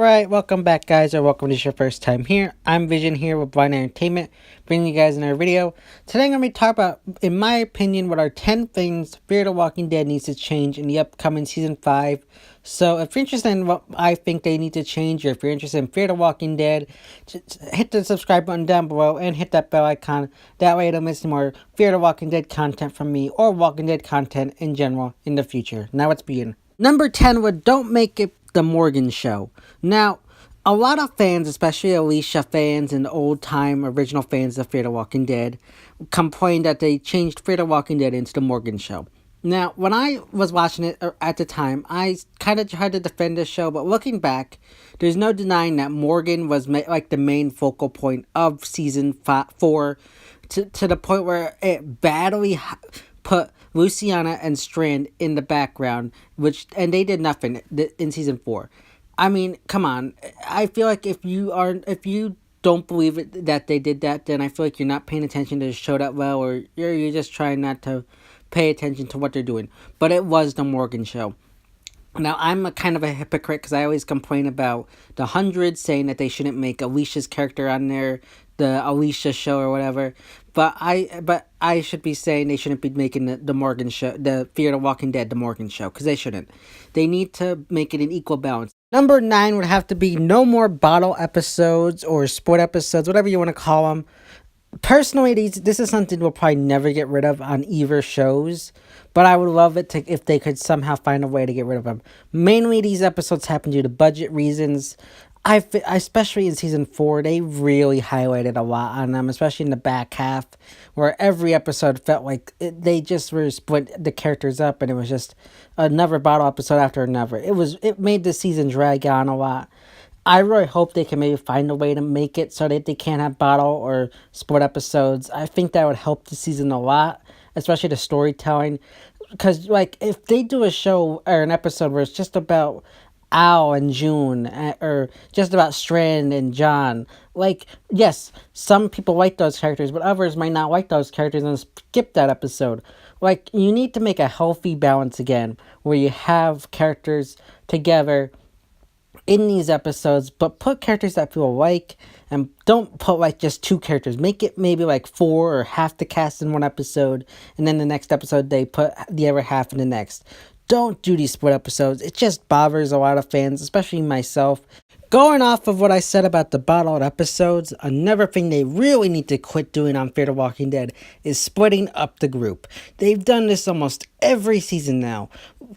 Alright, welcome back guys, or welcome to your first time here. I'm Vision here with Blind Entertainment, bringing you guys another video. Today I'm going to be talking about, in my opinion, what are 10 things Fear the Walking Dead needs to change in the upcoming Season 5. So if you're interested in what I think they need to change, or if you're interested in Fear the Walking Dead, just hit the subscribe button down below and hit that bell icon. That way you don't miss more Fear the Walking Dead content from me, or Walking Dead content in general in the future. Now let's begin. Number 10 would don't make it the Morgan Show. Now, a lot of fans, especially Alicia fans and old-time original fans of Fear the Walking Dead, complained that they changed Fear the Walking Dead into the Morgan Show. Now, when I was watching it at the time, I kind of tried to defend this show, but looking back, there's no denying that Morgan was like the main focal point of season 4, to the point where it badly put Luciana and Strand in the background, and they did nothing in season 4. I mean, come on. I feel like if you don't believe it that they did that, then I feel like you're not paying attention to the show that well, or you're just trying not to pay attention to what they're doing. But it was the Morgan Show. Now, I'm a kind of a hypocrite because I always complain about the 100, saying that they shouldn't make Alicia's character on there, the Alicia show or whatever. But I should be saying they shouldn't be making the Morgan Show, the Fear the Walking Dead, the Morgan Show, because they shouldn't. They need to make it an equal balance. Number 9 would have to be no more bottle episodes or sport episodes, whatever you want to call them. Personally, this is something we'll probably never get rid of on either shows, but I would love it if they could somehow find a way to get rid of them. Mainly, these episodes happen due to budget reasons. Especially in season 4, they really highlighted a lot on them, especially in the back half, where every episode felt like they just were split the characters up, and it was just another bottle episode after another. It made the season drag on a lot. I really hope they can maybe find a way to make it so that they can't have bottle or split episodes. I think that would help the season a lot, especially the storytelling. Because, like, if they do a show or an episode where it's just about Al and June, or just about Strand and John, like, yes, some people like those characters, but others might not like those characters and skip that episode. Like, you need to make a healthy balance again, where you have characters together in these episodes, but put characters that people like, and don't put like just 2 characters. Make it maybe like 4 or half the cast in one episode, and then the next episode they put the other half in the next. Don't do these split episodes. It just bothers a lot of fans, especially myself. Going off of what I said about the bottled episodes, another thing they really need to quit doing on Fear the Walking Dead is splitting up the group. They've done this almost every season now.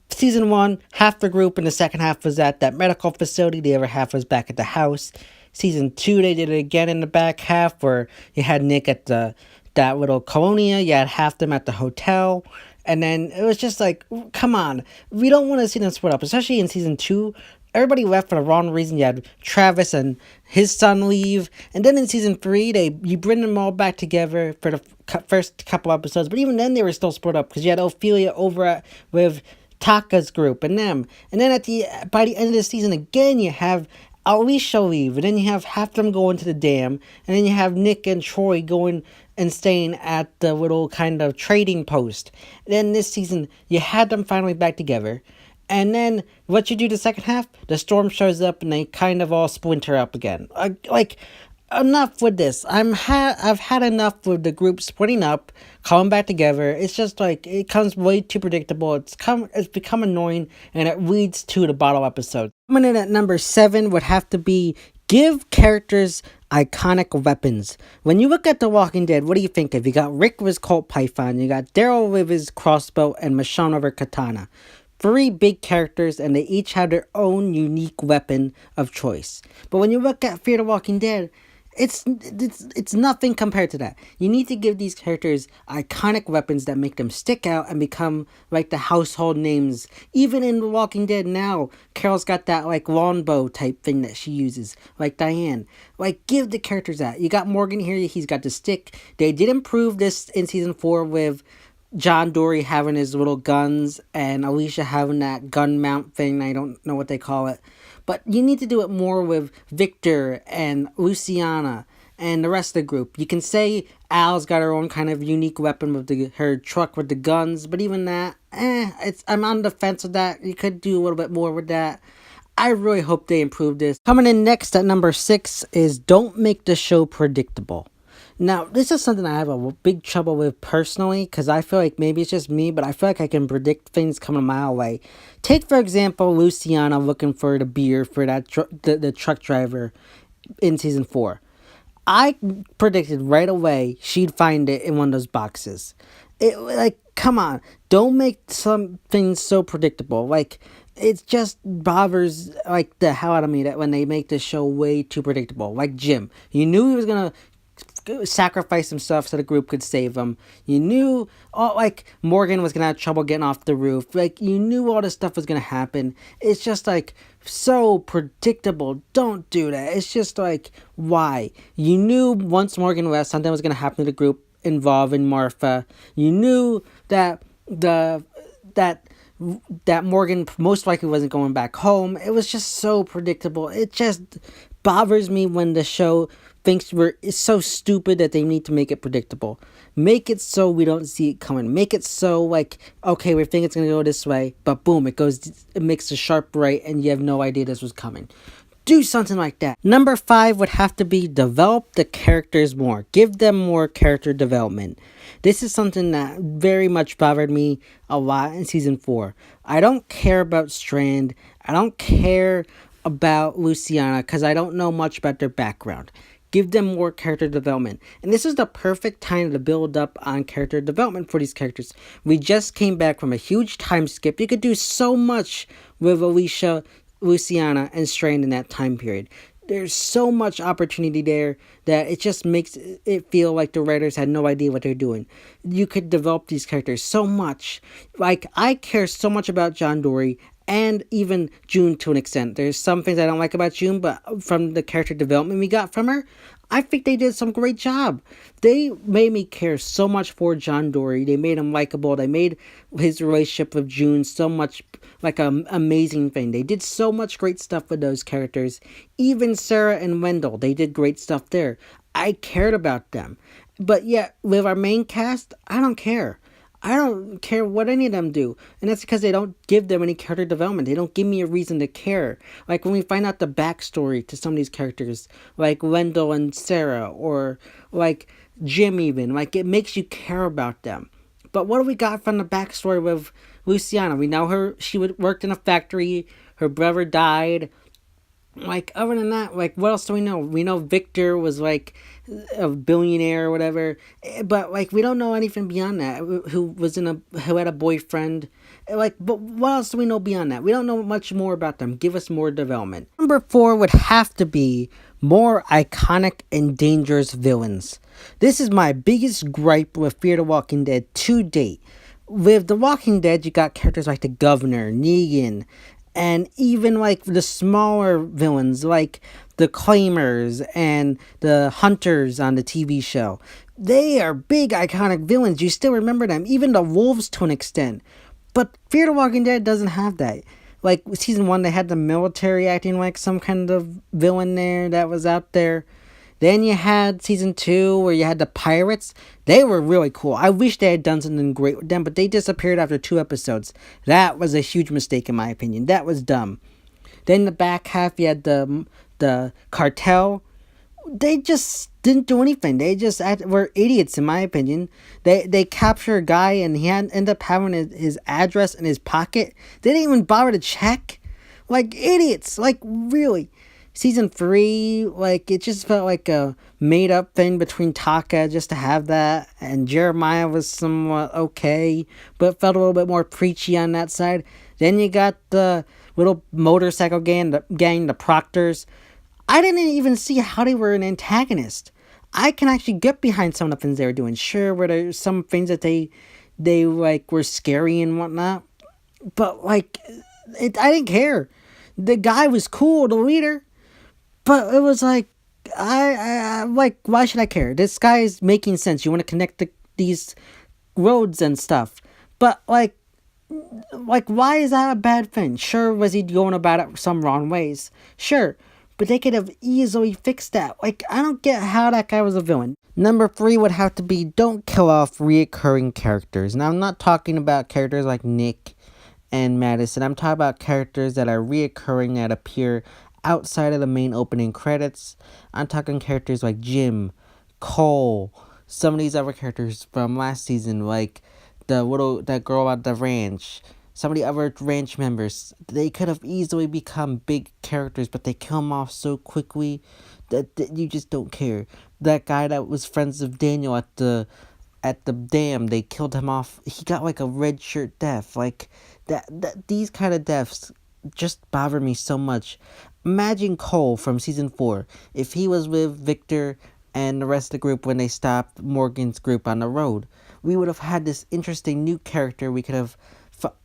Season 1, half the group in the second half was at that medical facility, the other half was back at the house. Season 2, they did it again in the back half, where you had Nick at that little colonia, you had half them at the hotel. And then it was just like, come on, we don't want to see them split up, especially in season 2. Everybody left for the wrong reason. You had Travis and his son leave, and then in season 3, you bring them all back together for the first couple episodes. But even then, they were still split up because you had Ophelia over with Taka's group and them, and then by the end of the season again, you have Alicia leave, and then you have half of them going to the dam, and then you have Nick and Troy going and staying at the little kind of trading post. Then this season, you had them finally back together. And then, what you do the second half, the storm shows up and they kind of all splinter up again. Like, enough with this. I've had enough with the group splitting up, coming back together. It's just like, it comes way too predictable. It's become annoying, and it leads to the bottle episode. Coming in at number 7 would have to be give characters iconic weapons. When you look at The Walking Dead, what do you think of? You got Rick with his Colt Python, you got Daryl with his crossbow, and Michonne with her katana. 3 big characters, and they each have their own unique weapon of choice. But when you look at Fear the Walking Dead, it's nothing compared to that. You need to give these characters iconic weapons that make them stick out and become like the household names. Even in The Walking Dead now, Carol's got that like longbow type thing that she uses, like Diane. Like, give the characters that. You got Morgan here, he's got the stick. They did improve this in season 4 with John Dory having his little guns and Alicia having that gun mount thing. I don't know what they call it. But you need to do it more with Victor and Luciana and the rest of the group. You can say Al's got her own kind of unique weapon with her truck with the guns. But even that, I'm on the fence with that. You could do a little bit more with that. I really hope they improve this. Coming in next at number 6 is don't make the show predictable. Now, this is something I have a big trouble with personally, because I feel like maybe it's just me, but I feel like I can predict things coming a mile away. Take, for example, Luciana looking for the beer for that the truck driver in season 4. I predicted right away she'd find it in one of those boxes. Like, come on, don't make some things so predictable. Like, it just bothers like the hell out of me that when they make the show way too predictable. Like Jim, you knew he was gonna sacrifice himself so the group could save him. You knew like Morgan was gonna have trouble getting off the roof. Like you knew all this stuff was gonna happen. It's just like so predictable. Don't do that. It's just like why? You knew once Morgan left something was gonna happen to the group involving Martha. You knew that that Morgan most likely wasn't going back home. It was just so predictable. It just bothers me when the show thinks it's so stupid that they need to make it predictable. Make it so we don't see it coming. Make it so like, okay, we think it's gonna go this way, but boom, it makes a sharp right and you have no idea this was coming. Do something like that. Number 5 would have to be develop the characters more. Give them more character development. This is something that very much bothered me a lot in season 4. I don't care about Strand. I don't care about Luciana because I don't know much about their background. Give them more character development. And this is the perfect time to build up on character development for these characters. We just came back from a huge time skip. You could do so much with Luciana and Strand in that time period. There's so much opportunity there that it just makes it feel like the writers had no idea what they're doing. You could develop these characters so much. Like, I care so much about John Dory and even June to an extent. There's some things I don't like about June, but from the character development we got from her, I think they did some great job. They made me care so much for John Dory. They made him likable. They made his relationship with June so much like an amazing thing. They did so much great stuff with those characters. Even Sarah and Wendell, they did great stuff there. I cared about them. But yet, with our main cast, I don't care. I don't care what any of them do. And that's because they don't give them any character development. They don't give me a reason to care. Like when we find out the backstory to some of these characters, like Wendell and Sarah, or like Jim even. Like it makes you care about them. But what do we got from the backstory with Luciana? We know she worked in a factory. Her brother died. Like, other than that, like, what else do we know? We know Victor was, like, a billionaire or whatever. But, like, we don't know anything beyond that. Who had a boyfriend. Like, but what else do we know beyond that? We don't know much more about them. Give us more development. Number 4 would have to be more iconic and dangerous villains. This is my biggest gripe with Fear the Walking Dead to date. With The Walking Dead, you got characters like the Governor, Negan, and even like the smaller villains like the Claimers and the Hunters on the TV show. They are big iconic villains. You still remember them. Even the Wolves to an extent. But Fear the Walking Dead doesn't have that. Like season 1 they had the military acting like some kind of villain there that was out there. Then you had season 2 where you had the pirates. They were really cool. I wish they had done something great with them, but they disappeared after 2 episodes. That was a huge mistake in my opinion. That was dumb. Then the back half you had the cartel. They just didn't do anything. They just were idiots in my opinion. They capture a guy and he ended up having his address in his pocket. They didn't even bother to check. Like idiots. Like really. Season 3, like, it just felt like a made-up thing between Taka just to have that, and Jeremiah was somewhat okay, but felt a little bit more preachy on that side. Then you got the little motorcycle gang, the Proctors. I didn't even see how they were an antagonist. I can actually get behind some of the things they were doing. Sure, were there some things that they like, were scary and whatnot, but, like, I didn't care. The guy was cool, the leader. But it was like, I like, why should I care? This guy is making sense. You want to connect these roads and stuff. But, like, why is that a bad thing? Sure, was he going about it some wrong ways? Sure. But they could have easily fixed that. Like, I don't get how that guy was a villain. Number 3 would have to be don't kill off reoccurring characters. Now, I'm not talking about characters like Nick and Madison. I'm talking about characters that are reoccurring that appear outside of the main opening credits. I'm talking characters like Jim, Cole, some of these other characters from last season, like that girl at the ranch. Some of the other ranch members, they could have easily become big characters, but they come off so quickly that you just don't care. That guy that was friends with Daniel at the dam, they killed him off. He got like a red shirt death. Like that these kind of deaths just bother me so much. Imagine Cole from season 4 if he was with Victor and the rest of the group when they stopped Morgan's group on the road. We would have had this interesting new character. We could have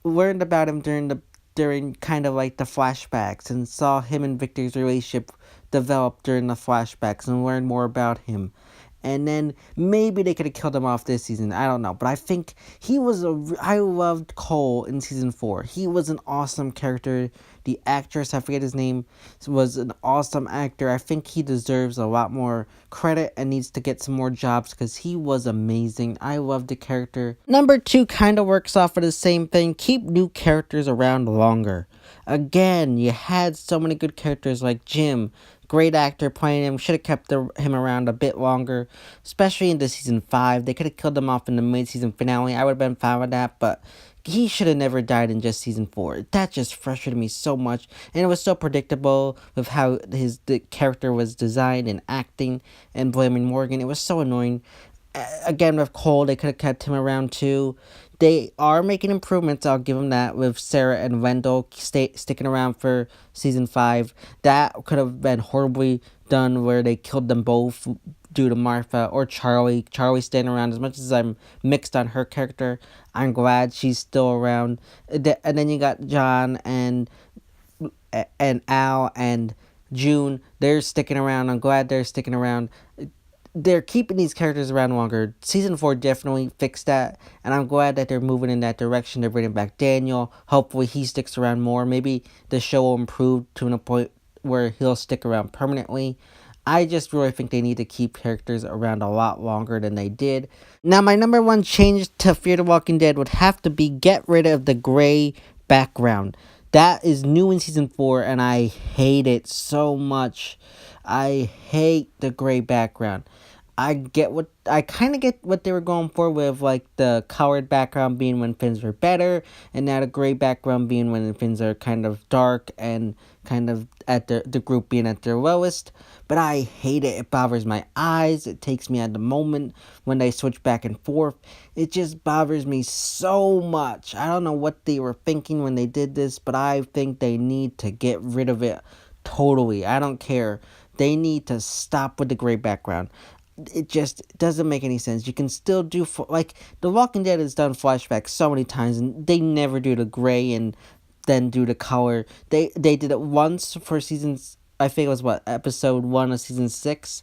learned about him during kind of like the flashbacks, and saw him and Victor's relationship develop during the flashbacks and learn more about him. And then maybe they could have killed him off this season. I don't know. But I think I loved Cole in season 4. He was an awesome character. The actress, I forget his name, was an awesome actor. I think he deserves a lot more credit and needs to get some more jobs because he was amazing. I loved the character. Number 2 kind of works off of the same thing. Keep new characters around longer. Again, you had so many good characters like Jim. Great actor playing him. Should have kept him around a bit longer, especially into season 5. They could have killed him off in the mid-season finale. I would have been fine with that, but he should have never died in just season 4. That just frustrated me so much, and it was so predictable with how the character was designed and acting, and blaming Morgan. It was so annoying. Again, with Cole, they could have kept him around too. They are making improvements, I'll give them that, with Sarah and Wendell sticking around for season 5. That could have been horribly done where they killed them both due to Martha or Charlie. Charlie staying around. As much as I'm mixed on her character, I'm glad she's still around. And then you got John and Al and June. They're sticking around. I'm glad they're sticking around. They're keeping these characters around longer. Season 4 definitely fixed that, and I'm glad that they're moving in that direction. They're bringing back Daniel. Hopefully he sticks around more. Maybe the show will improve to a point where he'll stick around permanently. I just really think they need to keep characters around a lot longer than they did. Now, my number 1 change to Fear the Walking Dead would have to be get rid of the gray background. That is new in season 4, and I hate it so much. I hate the gray background. I kind of get what they were going for with like the colored background being when things were better, and now the gray background being when things are kind of dark and kind of at the group being at their lowest. But I hate it. It bothers my eyes. It takes me out of the moment when they switch back and forth. It just bothers me so much. I don't know what they were thinking when they did this, but I think they need to get rid of it totally. I don't care. They need to stop with the gray background. It just doesn't make any sense. You can still do, like, The Walking Dead has done flashbacks so many times, and they never do the gray and then do the color. They did it once for seasons, I think it was, episode 1 of season 6.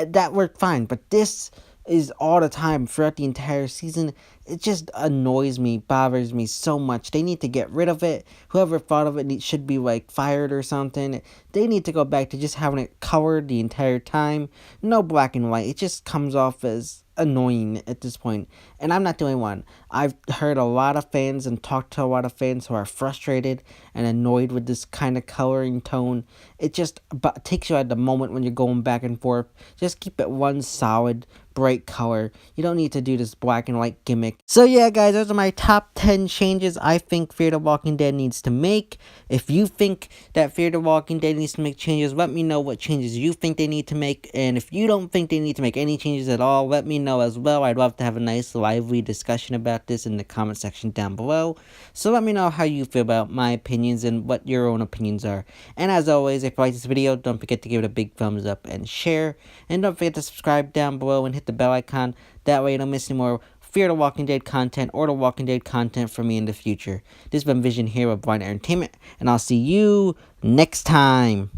That worked fine, but this is all the time throughout the entire season. It just annoys me, bothers me so much. They need to get rid of it. Whoever thought of it should be like fired or something. They need to go back to just having it colored the entire time. No black and white. It just comes off as annoying at this point. And I'm not the only one. I've heard a lot of fans and talked to a lot of fans who are frustrated and annoyed with this kind of coloring tone. It just takes you at the moment when you're going back and forth. Just keep it one solid, bright color. You don't need to do this black and white gimmick. So yeah, guys, those are my top 10 changes I think Fear the Walking Dead needs to make. If you think that Fear the Walking Dead needs to make changes, let me know what changes you think they need to make. And if you don't think they need to make any changes at all, let me know as well. I'd love to have a nice lively discussion about this in the comment section down below. So let me know how you feel about my opinions and what your own opinions are. And as always, if you like this video, don't forget to give it a big thumbs up and share. And don't forget to subscribe down below and hit the bell icon. That way you don't miss any more Fear the Walking Dead content or the Walking Dead content from me in the future. This has been Vision here with Blind Entertainment, and I'll see you next time.